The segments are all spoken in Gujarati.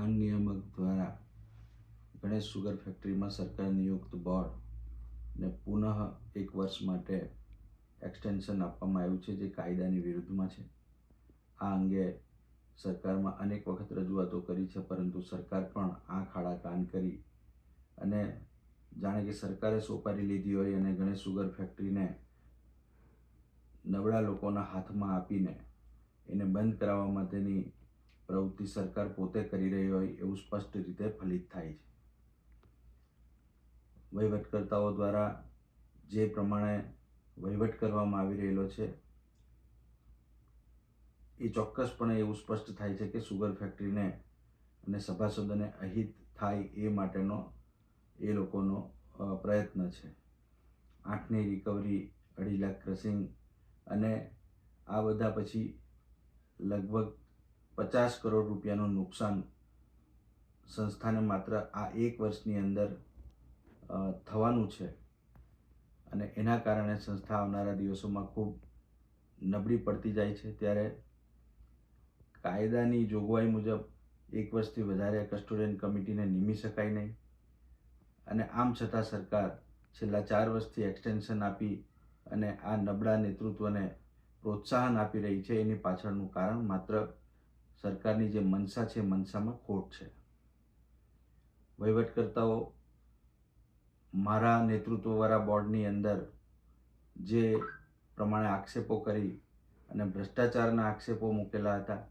ખાંડ નિયામક દ્વારા ગણેશ સુગર ફેક્ટરીમાં સરકાર નિયુક્ત બોર્ડને પુનઃ 1 વર્ષ માટે એક્સટેન્શન આપવામાં આવ્યું છે, જે કાયદાની વિરુદ્ધમાં છે. આ અંગે સરકારમાં અનેક વખત રજૂઆતો કરી છે, પરંતુ સરકાર પણ આંખ આડા કાન કરી અને જાણે કે સરકારે સોપારી લીધી હોય અને ગણેશ સુગર ફેક્ટરીને નબળા લોકોના હાથમાં આપીને એને બંધ કરાવવા માટેની પ્રવૃત્તિ સરકાર પોતે કરી રહી હોય એવું સ્પષ્ટ રીતે ફલિત થાય છે. વહીવટકર્તાઓ દ્વારા જે પ્રમાણે વહીવટ કરવામાં આવી રહેલો છે એ ચોક્કસપણે એવું સ્પષ્ટ થાય છે કે સુગર ફેક્ટરીને અને સભાસદોને અહિત થાય એ માટેનો એ લોકોનો પ્રયત્ન છે. 8ની રિકવરી, 2.5 લાખ ક્રસિંગ અને આ બધા પછી લગભગ 50 કરોડ રૂપિયાનું નુકસાન સંસ્થાને માત્ર આ 1 વર્ષની અંદર થવાનું છે અને એના કારણે સંસ્થા આવનારા દિવસોમાં ખૂબ નબળી પડતી જાય છે. ત્યારે કાયદાની જોગવાઈ મુજબ 1 વર્ષથી વધારે કસ્ટોડિયન કમિટીને નિમી શકાય નહીં અને આમ છતાં સરકાર છેલ્લા 4 વર્ષથી એક્સટેન્શન આપી અને આ નબળા નેતૃત્વને પ્રોત્સાહન આપી રહી છે. એની પાછળનું કારણ માત્ર સરકારની જે મનસા છે, મનસામાં ખોટ છે. વહીવટકર્તાઓ મારા નેતૃત્વવાળા બોર્ડની અંદર જે પ્રમાણે આક્ષેપો કરી અને ભ્રષ્ટાચારના આક્ષેપો મૂકેલા હતા,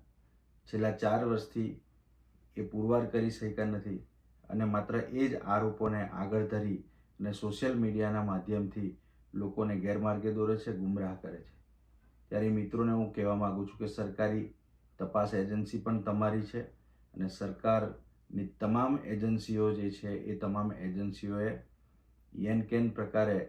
છેલ્લા 4 વર્ષથી એ પુરવાર કરી શક્યા નથી અને માત્ર એ જ આરોપોને આગળ ધરી અને સોશિયલ મીડિયાના માધ્યમથી લોકોને ગેરમાર્ગે દોરે છે, ગુમરાહ કરે છે. ત્યારે મિત્રોને હું કહેવા માગું છું કે સરકારી તપાસ એજન્સી પણ તમારી છે અને સરકારની તમામ એજન્સીઓ જે છે એ તમામ એજન્સીઓએ કેન પ્રકારે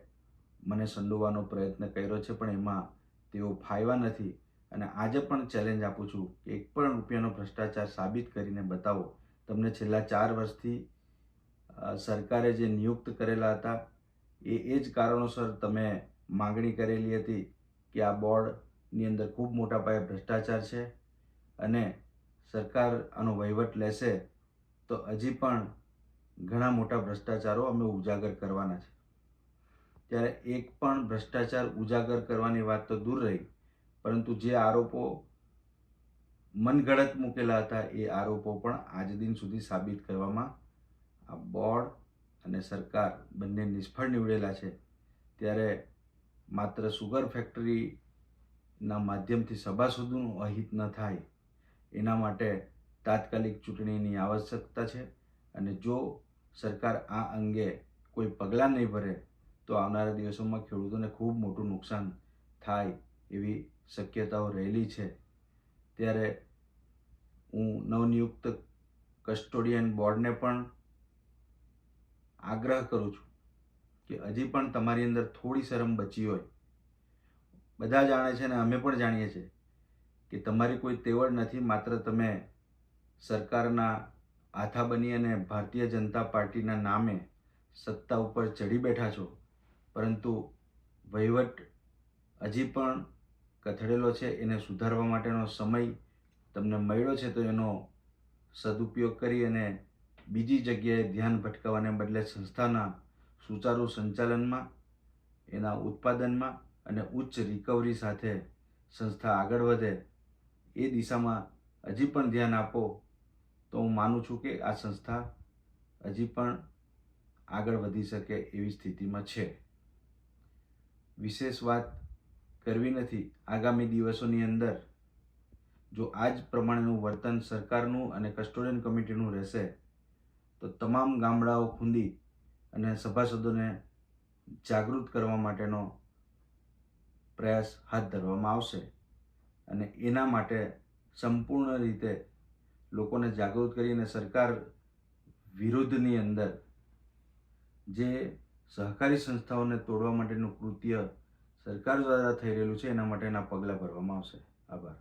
મને સંડોવાનો પ્રયત્ન કર્યો છે, પણ એમાં તેઓ ફાયવા નથી. અને આજે પણ ચેલેન્જ આપું છું કે 1 પણ રૂપિયાનો ભ્રષ્ટાચાર સાબિત કરીને બતાવો. તમને છેલ્લા 4 વર્ષથી સરકારે જે નિયુક્ત કરેલા હતા એ જ કારણોસર તમે માગણી કરેલી હતી કે આ બોર્ડની અંદર ખૂબ મોટા પાયે ભ્રષ્ટાચાર છે અને સરકાર આનો વહીવટ લેશે તો હજી પણ ઘણા મોટા ભ્રષ્ટાચારો અમે ઉજાગર કરવાના છે. ત્યારે 1 પણ ભ્રષ્ટાચાર ઉજાગર કરવાની વાત તો દૂર રહી, પરંતુ જે આરોપો મનગઢંત મૂકેલા હતા એ આરોપો પણ આજ દિન સુધી સાબિત કરવામાં આ બોર્ડ અને સરકાર બંને નિષ્ફળ નીવડેલા છે. ત્યારે માત્ર સુગર ફેક્ટરીના માધ્યમથી સભાસદોનું અહિત ન થાય એના માટે તાત્કાલિક ચૂંટણીની આવશ્યકતા છે અને જો સરકાર આ અંગે કોઈ પગલાં નહીં ભરે તો આવનારા દિવસોમાં ખેડૂતોને ખૂબ મોટું નુકસાન થાય એવી શક્યતાઓ રહેલી છે. ત્યારે હું નવનિયુક્ત કસ્ટોડિયન બોર્ડને પણ આગ્રહ કરું છું કે હજી પણ તમારી અંદર થોડી શરમ બચી હોય. બધા જાણે છે ને અમે પણ જાણીએ છીએ કે તમારી કોઈ તેવડ નથી, માત્ર તમે સરકારના આથા બની અને ભારતીય જનતા પાર્ટીના નામે સત્તા ઉપર ચડી બેઠા છો, પરંતુ વહીવટ હજી પણ કથળેલો છે. એને સુધારવા માટેનો સમય તમને મળ્યો છે, તો એનો સદુપયોગ કરી અને બીજી જગ્યાએ ધ્યાન ભટકાવવાને બદલે સંસ્થાના સુચારુ સંચાલનમાં, એના ઉત્પાદનમાં અને ઉચ્ચ રિકવરી સાથે સંસ્થા આગળ વધે એ દિશામાં હજી પણ ધ્યાન આપો તો હું માનું છું કે આ સંસ્થા હજી પણ આગળ વધી શકે એવી સ્થિતિમાં છે. વિશેષ વાત કરવી નથી. આગામી દિવસોની અંદર જો આ જ પ્રમાણેનું વર્તન સરકારનું અને કસ્ટોડિયન કમિટીનું રહેશે તો તમામ ગામડાઓ ખૂંદી અને સભાસદોને જાગૃત કરવા માટેનો પ્રયાસ હાથ ધરવામાં આવશે અને એના માટે સંપૂર્ણ રીતે લોકોને જાગૃત કરીને સરકાર વિરુદ્ધની અંદર જે સહકારી સંસ્થાઓને તોડવા માટેનું કૃત્ય સરકાર દ્વારા થઈ રહેલું છે એના માટેના પગલાં ભરવામાં આવશે. આભાર.